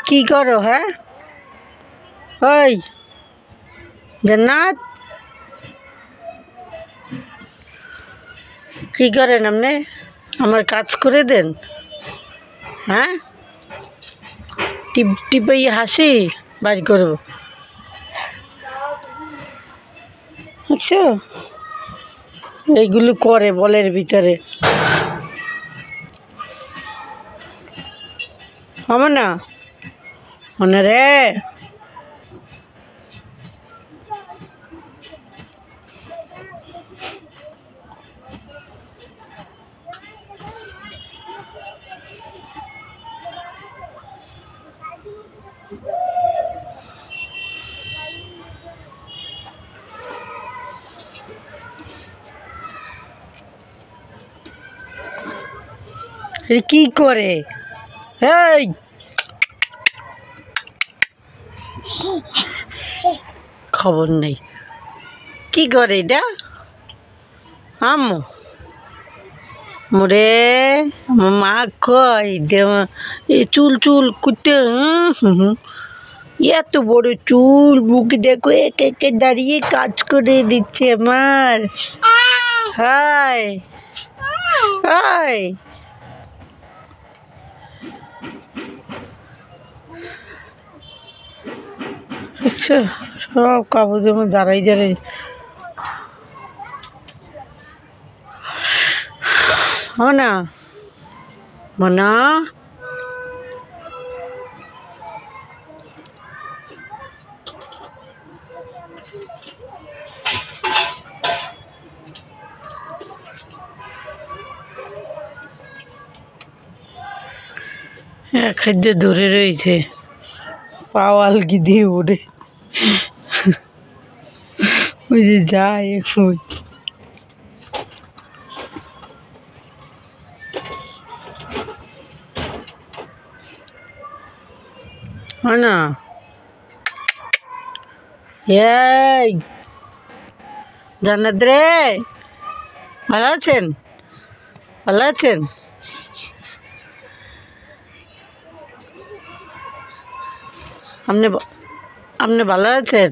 কি করো? হ্যাঁ, ওই জান্নাত, কি করেন আপনি? আমার কাজ করে দেন। হ্যাঁ, টিপ টিপে হাসি বাড়ি করবো, বুঝছো? এইগুলো করে বলের ভিতরে আমার না মনে রে। কি করে? এই খবর নেই কি করে এটা? আম্মু মোরে আমার মা কয় চুল চুল কুটে এত বড় চুল, বুক দেখো একে একে দাঁড়িয়ে কাজ করে দিচ্ছে আমার। হাই হাই, সব কাপড় যেমন দাঁড়াই দাঁড়াই। না মনা, খাদ্য ধরে রয়েছে, পাওয়াল কি দিয়ে ওঠে, ওই যে যায় এখন। না এই জান্নাত রে, ভালো আছেন? ভালো আছেন? আপনি আপনি ভালো আছেন?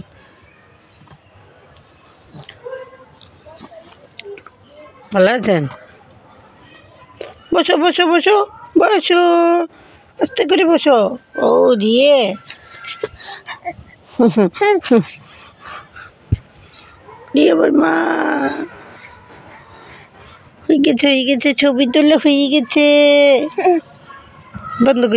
ভালো আছেন? বসো বসো বসো বসো, আস্তে করে বসো। ও দিয়ে আবার মা হয়ে গেছে, ছবি তোলা হয়ে গেছে, বন্ধ করে